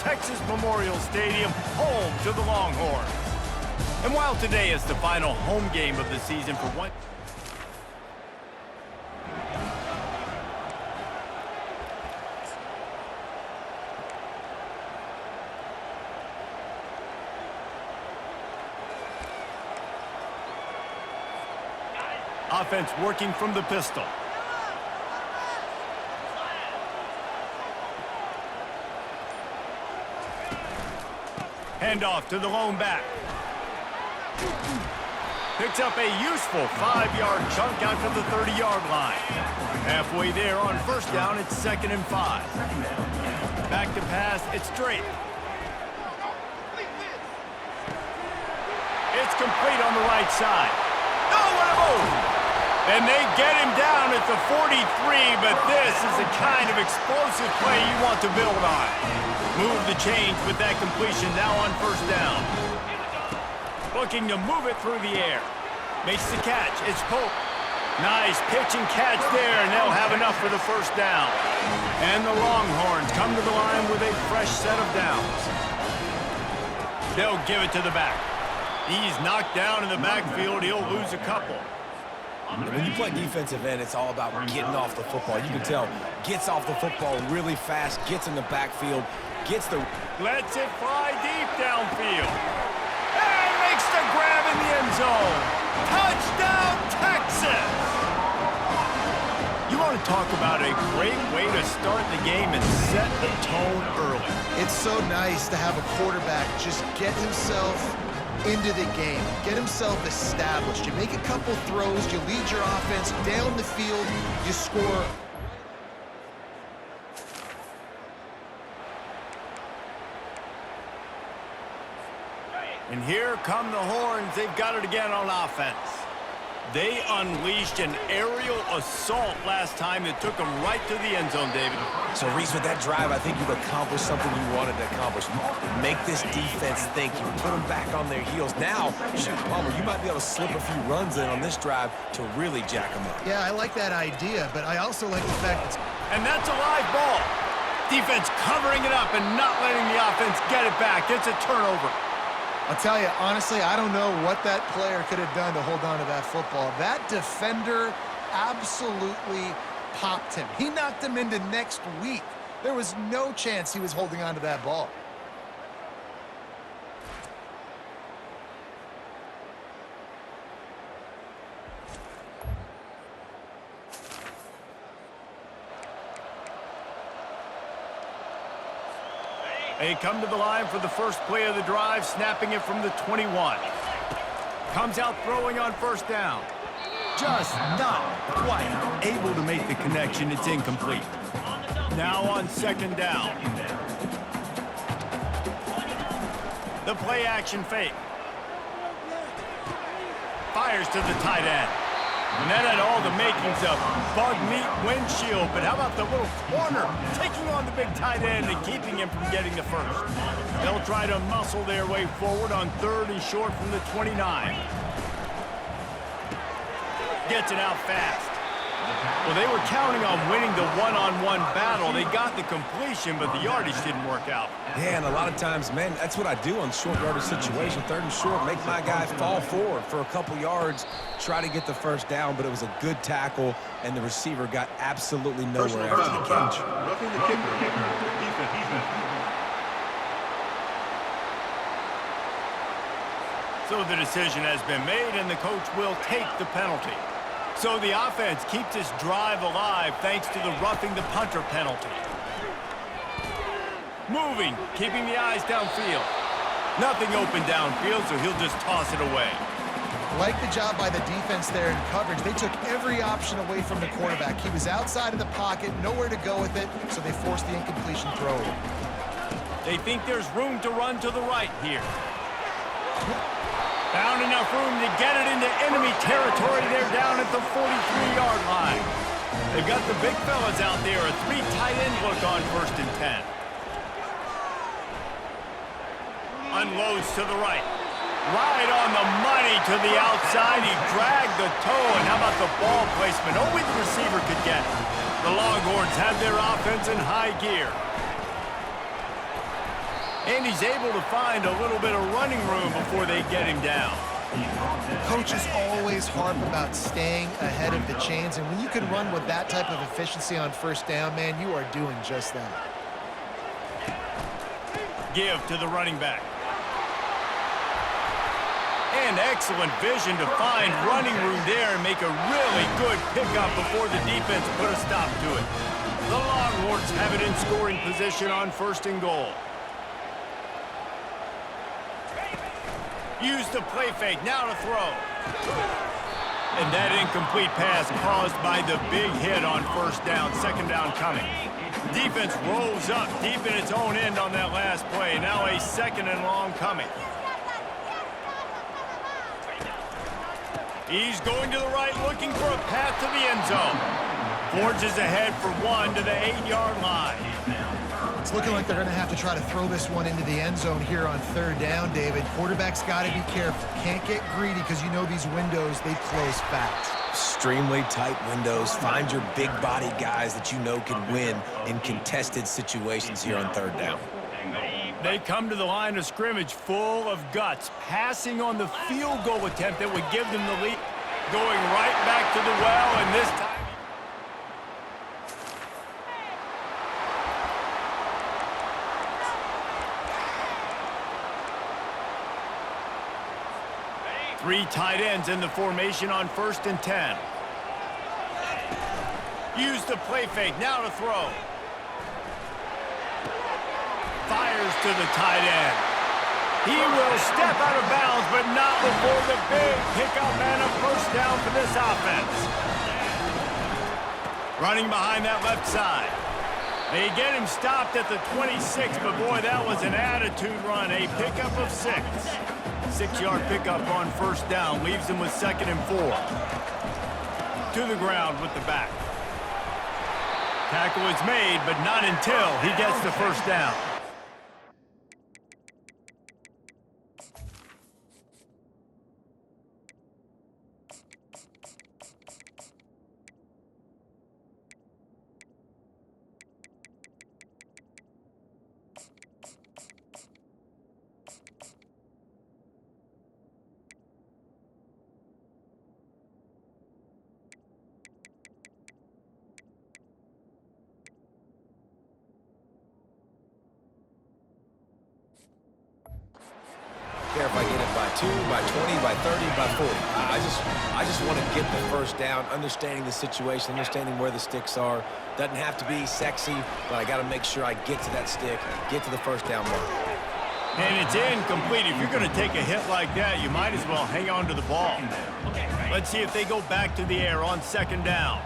Texas Memorial Stadium, home to the Longhorns. And while today is the final home game of the season for one... Offense working from the pistol. Handoff to the lone back. Picks up a useful 5-yard chunk out to the 30-yard line. Halfway there on first down, it's 2nd and 5. Back to pass, it's straight. It's complete on the right side. Oh, what a move! And they get him down at the 43, but this is the kind of explosive play you want to build on. Move the chains with that completion now on first down. Looking to move it through the air. Makes the catch. It's Pope. Nice pitch and catch there, and they'll have enough for the first down. And the Longhorns come to the line with a fresh set of downs. They'll give it to the back. He's knocked down in the backfield. He'll lose a couple. When you play defensive end, it's all about getting off the football. You can tell, gets off the football really fast, gets in the backfield, gets the... Lets it fly deep downfield. And makes the grab in the end zone. Touchdown, Texas! You want to talk about a great way to start the game and set the tone early. It's so nice to have a quarterback just get himself into the game, get himself established. You make a couple throws, you lead your offense down the field, you score. And here come the Horns. They've got it again on offense. They unleashed an aerial assault last time that took them right to the end zone, David. So, Reese, with that drive, I think you've accomplished something you wanted to accomplish. Make this defense think. You put them back on their heels. Now, shoot, Palmer, you might be able to slip a few runs in on this drive to really jack them up. Yeah, I like that idea, but I also like the fact that... And that's a live ball. Defense covering it up and not letting the offense get it back. It's a turnover. I'll tell you, honestly, I don't know what that player could have done to hold on to that football. That defender absolutely popped him. He knocked him into next week. There was no chance he was holding on to that ball. They come to the line for the first play of the drive, snapping it from the 21. Comes out throwing on first down. Just not quite able to make the connection. It's incomplete. Now on second down. The play action fake. Fires to the tight end. And that had all the makings of bug meat windshield, but how about the little corner taking on the big tight end and keeping him from getting the first? They'll try to muscle their way forward on 3rd and short from the 29. Gets it out fast. Well, they were counting on winning the one-on-one battle. They got the completion, but the yardage didn't work out. Yeah, and a lot of times, man, that's what I do on short yardage situation. 3rd and short, make my guy fall forward for a couple yards, try to get the first down, but it was a good tackle, and the receiver got absolutely nowhere after the catch. Roughing the kicker. Defense. So the decision has been made, and the coach will take the penalty. So the offense keeps this drive alive thanks to the roughing the punter penalty. Moving, keeping the eyes downfield. Nothing open downfield, so he'll just toss it away. Like the job by the defense there in coverage. They took every option away from the quarterback. He was outside of the pocket, nowhere to go with it, so they forced the incompletion throw. They think there's room to run to the right here. Found enough room to get it into enemy territory. They're down at the 43-yard line. They've got the big fellas out there. A 3 tight end look on 1st and 10. Unloads to the right. Right on the money to the outside. He dragged the toe, and how about the ball placement? Only the receiver could get it. The Longhorns have their offense in high gear. And he's able to find a little bit of running room before they get him down. Coaches always harp about staying ahead of the chains, and when you can run with that type of efficiency on first down, man, you are doing just that. Give to the running back. And excellent vision to find running room there and make a really good pickup before the defense put a stop to it. The Longhorns have it in scoring position on 1st and goal. Use the play fake, now to throw. And that incomplete pass caused by the big hit on 1st down, 2nd down coming. Defense rolls up deep in its own end on that last play. Now a 2nd and long coming. He's going to the right, looking for a path to the end zone. Forges ahead for 1 to the 8-yard line. It's looking like they're going to have to try to throw this one into the end zone here on 3rd down, David. Quarterback's got to be careful. Can't get greedy because you know these windows, they close fast. Extremely tight windows. Find your big body guys that you know can win in contested situations here on 3rd down. They come to the line of scrimmage full of guts, passing on the field goal attempt that would give them the lead. Going right back to the well, and this time... Three tight ends in the formation on 1st and 10. Use the play fake, now to throw. Fires to the tight end. He will step out of bounds, but not before the big pickup and a 1st down for this offense. Running behind that left side. They get him stopped at the 26, but boy, that was an attitude run. A pickup of 6. 6-yard pickup on 1st down, leaves him with 2nd and 4. To the ground with the back. Tackle is made, but not until he gets the 1st down. Care if I get it by 2, by 20, by 30, by 40. I just want to get the 1st down, understanding the situation, understanding where the sticks are. Doesn't have to be sexy, but I got to make sure I get to that stick, get to the 1st down mark. And it's incomplete. If you're going to take a hit like that, you might as well hang on to the ball. Let's see if they go back to the air on 2nd down.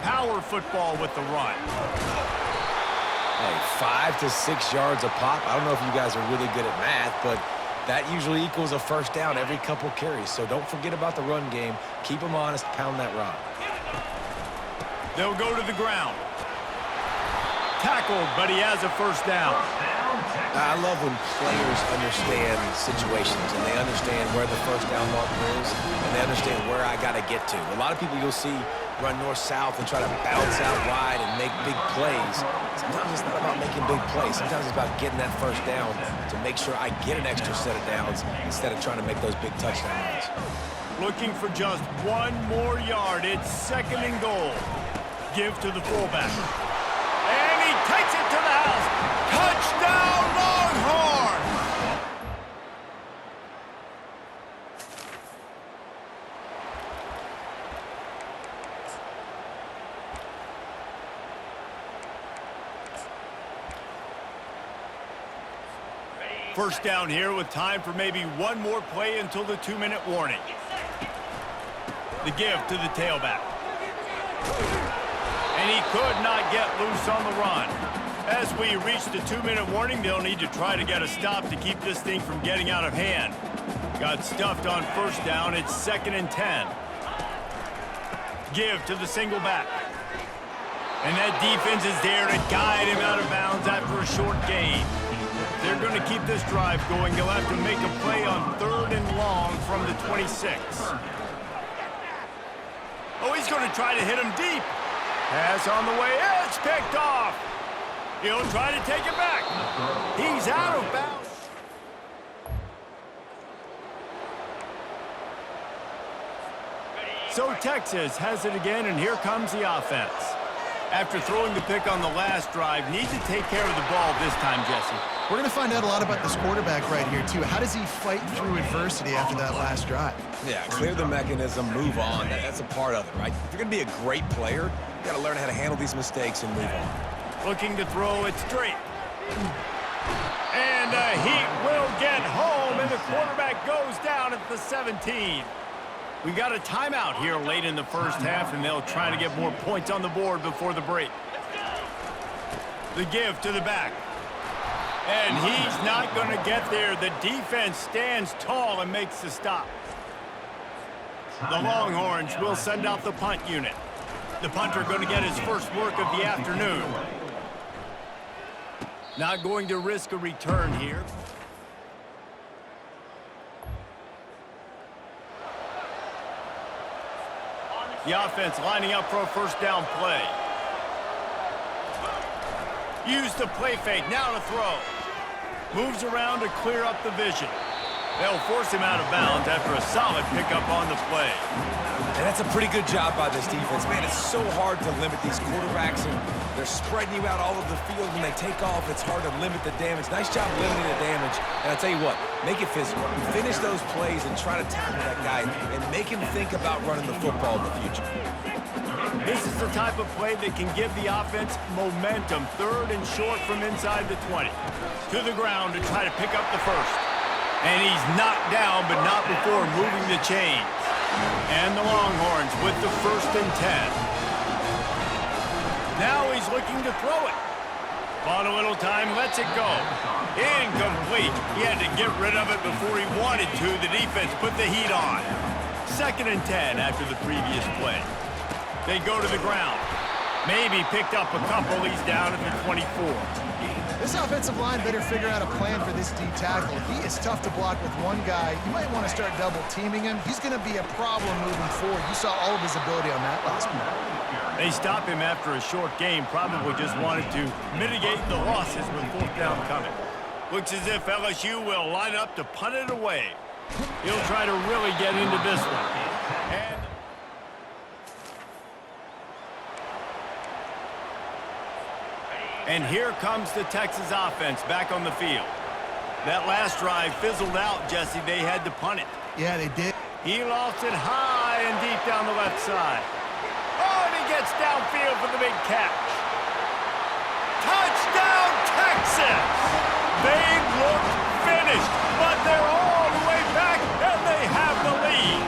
Power football with the run. Hey, 5 to 6 yards a pop. I don't know if you guys are really good at math, but that usually equals a 1st down every couple carries. So don't forget about the run game. Keep them honest, pound that rock. They'll go to the ground. Tackled, but he has a 1st down. I love when players understand situations and they understand where the 1st down marker is and they understand where I got to get to. A lot of people you'll see run north-south and try to bounce out wide and make big plays. Sometimes it's not about making big plays. Sometimes it's about getting that 1st down to make sure I get an extra set of downs instead of trying to make those big touchdown runs. Looking for just 1 more yard. It's 2nd and goal. Give to the fullback. And he takes it to the house. Touchdown, Longhorns! First down here with time for maybe 1 more play until the 2-minute warning. The give to the tailback. And he could not get loose on the run. As we reach the 2-minute warning, they'll need to try to get a stop to keep this thing from getting out of hand. Got stuffed on 1st down. It's 2nd and 10. Give to the single back. And that defense is there to guide him out of bounds after a short gain. They're going to keep this drive going. They'll have to make a play on 3rd and long from the 26. Oh, he's going to try to hit him deep. Pass on the way. It's picked off. He'll try to take it back. He's out of bounds. So Texas has it again, and here comes the offense. After throwing the pick on the last drive, need to take care of the ball this time, Jesse. We're going to find out a lot about this quarterback right here, too. How does he fight through adversity after that last drive? Yeah, clear the mechanism, move on. That's a part of it, right? If you're going to be a great player, you got to learn how to handle these mistakes and move on. Looking to throw it straight. And he will get home, and the quarterback goes down at the 17. We got a timeout here late in the first half, and they'll try to get more points on the board before the break. The give to the back. And he's not going to get there. The defense stands tall and makes the stop. The Longhorns will send out the punt unit. The punter going to get his first work of the afternoon. Not going to risk a return here. The offense lining up for a first down play. Use the play fake, now to throw. Moves around to clear up the vision. They'll force him out of bounds after a solid pickup on the play. And that's a pretty good job by this defense. Man, it's so hard to limit these quarterbacks, and they're spreading you out all over the field. When they take off, it's hard to limit the damage. Nice job limiting the damage. And I'll tell you what, make it physical. Finish those plays and try to tackle that guy and make him think about running the football in the future. This is the type of play that can give the offense momentum. Third and short from inside the 20. To the ground to try to pick up the first. And he's knocked down, but not before moving the chains. And the Longhorns with the 1st and 10. Now he's looking to throw it. Bought a little time, lets it go. Incomplete. He had to get rid of it before he wanted to. The defense put the heat on. 2nd and 10 after the previous play. They go to the ground. Maybe picked up a couple. He's down at the 24. This offensive line better figure out a plan for this D tackle. He is tough to block with one guy. You might want to start double teaming him. He's going to be a problem moving forward. You saw all of his ability on that last play. They stop him after a short game. Probably just wanted to mitigate the losses with 4th down coming. Looks as if LSU will line up to punt it away. He'll try to really get into this one. And here comes the Texas offense back on the field. That last drive fizzled out, Jesse. They had to punt it. Yeah, they did. He lofts it high and deep down the left side. Oh, and he gets downfield for the big catch. Touchdown, Texas! They look finished, but they're all the way back, and they have the lead.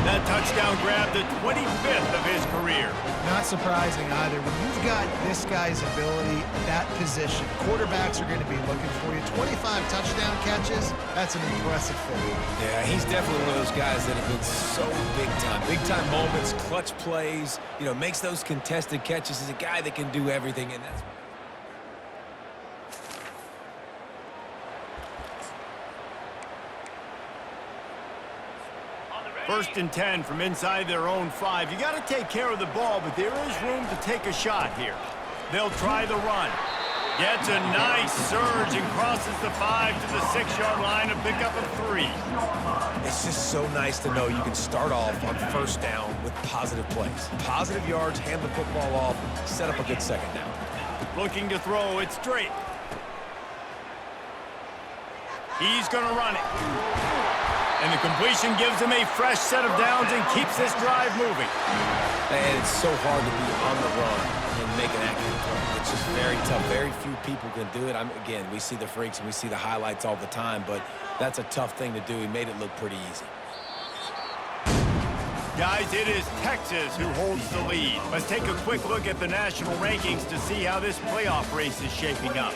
That touchdown grabbed the 25th of his career. Not surprising either. When you've got this guy's ability, that position, quarterbacks are going to be looking for you. 25 touchdown catches, that's an impressive feat. Yeah, he's definitely one of those guys that have been so big time. Big time moments, clutch plays, you know, makes those contested catches. He's a guy that can do everything, and that's... 1st and 10 from inside their own 5. You got to take care of the ball, but there is room to take a shot here. They'll try the run. Gets a nice surge and crosses the 5 to the 6-yard line to pick up a 3. It's just so nice to know you can start off on 1st down with positive plays. Positive yards, hand the football off, set up a good 2nd down. Looking to throw it straight. He's going to run it. And the completion gives him a fresh set of downs and keeps this drive moving. And it's so hard to be on the run and make an accurate throw. It's just very tough. Very few people can do it. Again, we see the freaks and we see the highlights all the time, but that's a tough thing to do. He made it look pretty easy. Guys, it is Texas who holds the lead. Let's take a quick look at the national rankings to see how this playoff race is shaping up.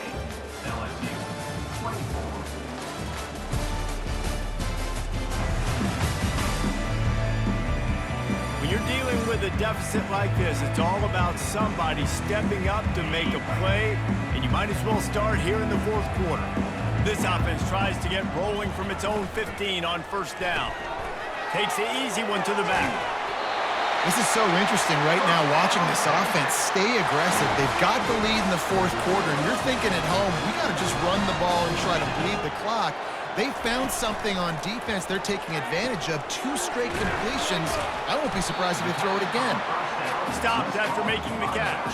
When you're dealing with a deficit like this, it's all about somebody stepping up to make a play, and you might as well start here in the 4th quarter. This offense tries to get rolling from its own 15 on 1st down. Takes the easy one to the back. This is so interesting right now watching this offense stay aggressive. They've got the lead in the fourth quarter, and you're thinking at home, we got to just run the ball and try to bleed the clock. They found something on defense they're taking advantage of. 2 straight completions. I won't be surprised if they throw it again. Stopped after making the catch.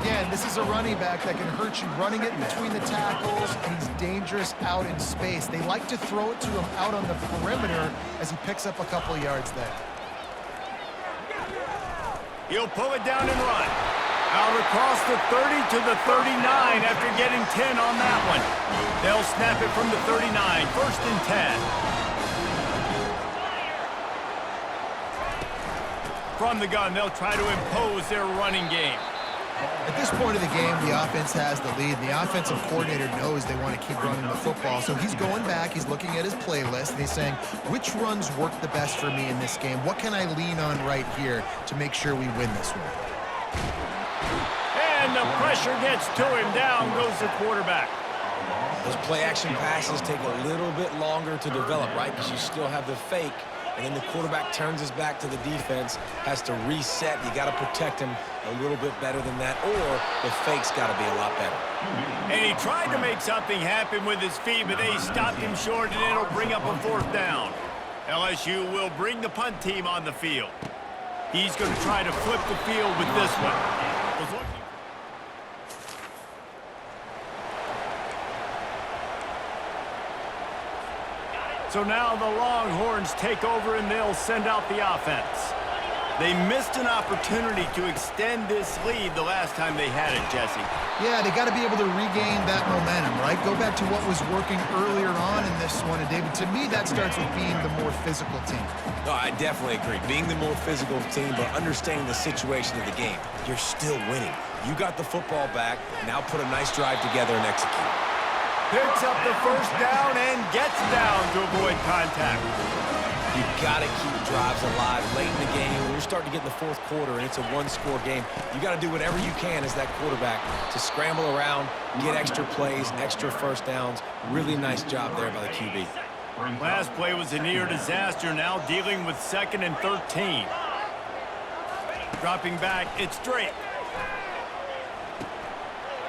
Again, this is a running back that can hurt you running it between the tackles, and he's dangerous out in space. They like to throw it to him out on the perimeter as he picks up a couple yards there. He'll pull it down and run. Out across the 30 to the 39 after getting 10 on that one. They'll snap it from the 39, 1st and 10. From the gun, they'll try to impose their running game. At this point of the game, the offense has the lead. The offensive coordinator knows they want to keep running the football. So he's going back, he's looking at his playlist, and he's saying, which runs work the best for me in this game? What can I lean on right here to make sure we win this one? And the pressure gets to him. Down goes the quarterback. Those play-action passes take a little bit longer to develop, right? Because you still have the fake, and then the quarterback turns his back to the defense, has to reset. You got to protect him a little bit better than that, or the fake's got to be a lot better. And he tried to make something happen with his feet, but they stopped him short, and it'll bring up a 4th down. LSU will bring the punt team on the field. He's going to try to flip the field with this one. So now the Longhorns take over, and they'll send out the offense. They missed an opportunity to extend this lead the last time they had it, Jesse. Yeah, they got to be able to regain that momentum, right? Go back to what was working earlier on in this one. And, David, to me, that starts with being the more physical team. No, I definitely agree. Being the more physical team, but understanding the situation of the game. You're still winning. You got the football back. Now put a nice drive together and execute. Picks up the 1st down and gets down to avoid contact. You got to keep drives alive late in the game. When you're starting to get in the 4th quarter and it's a 1-score game, you got to do whatever you can as that quarterback to scramble around, get extra plays, extra 1st downs. Really nice job there by the QB. Last play was a near disaster, now dealing with 2nd and 13. Dropping back, it's Drake.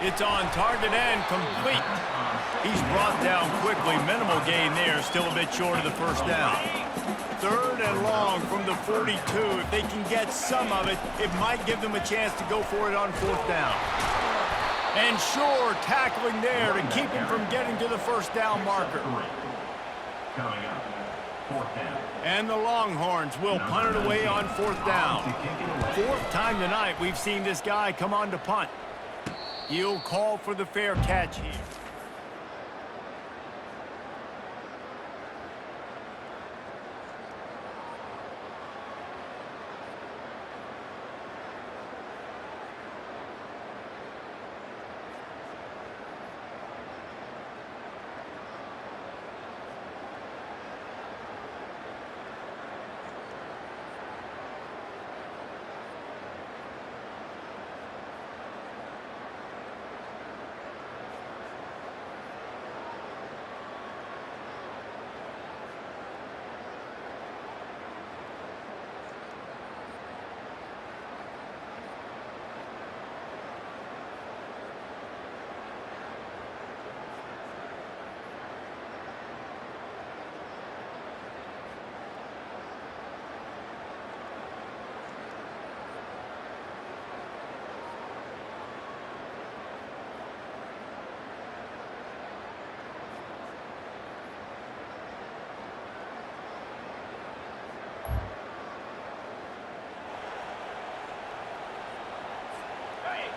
It's on target and complete. He's brought down quickly. Minimal gain there, still a bit short of the 1st down. 3rd and long from the 42. If they can get some of it, it might give them a chance to go for it on 4th down. And sure, tackling there to keep him from getting to the 1st down marker. And the Longhorns will punt it away on 4th down. 4th time tonight we've seen this guy come on to punt. He'll call for the fair catch here.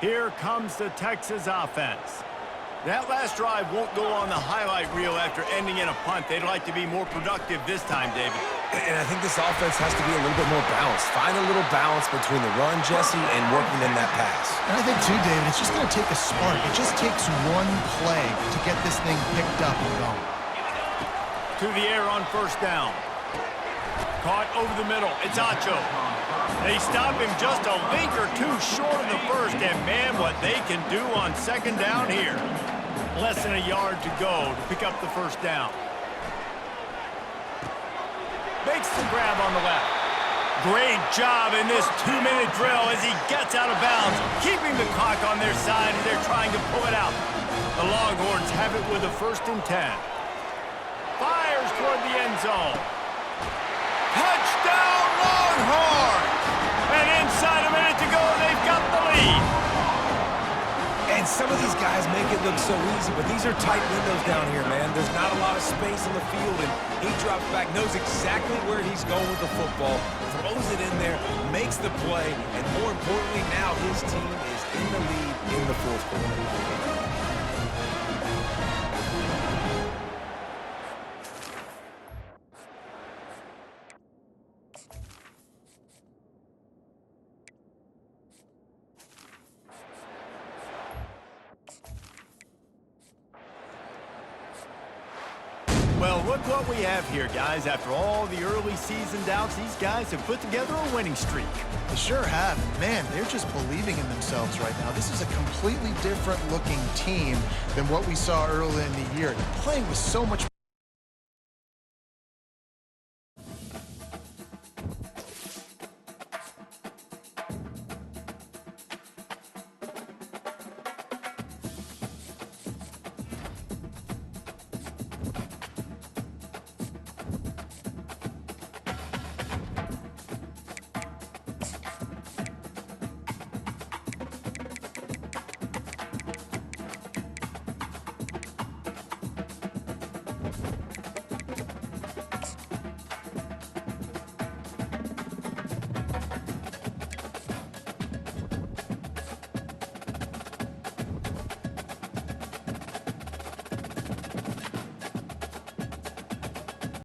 Here comes the Texas offense. That last drive won't go on the highlight reel after ending in a punt. They'd like to be more productive this time, David. And I think this offense has to be a little bit more balanced. Find a little balance between the run, Jesse, and working in that pass. And I think, too, David, it's just going to take a spark. It just takes one play to get this thing picked up and going. To the air on 1st down. Caught over the middle. It's Acho. They stop him just a link or two short of the 1st, and man, what they can do on 2nd down here. Less than a yard to go to pick up the 1st down. Makes the grab on the left. Great job in this 2-minute drill as he gets out of bounds, keeping the clock on their side as they're trying to pull it out. The Longhorns have it with a 1st and 10. Fires toward the end zone. Touchdown, Longhorns! And inside a minute to go, they've got the lead. And some of these guys make it look so easy, but these are tight windows down here, man. There's not a lot of space on the field, and he drops back, knows exactly where he's going with the football, throws it in there, makes the play, and more importantly, now his team is in the lead in the 4th quarter. Well, look what we have here, guys. After all the early season doubts, these guys have put together a winning streak. They sure have. Man, they're just believing in themselves right now. This is a completely different looking team than what we saw early in the year. They're playing with so much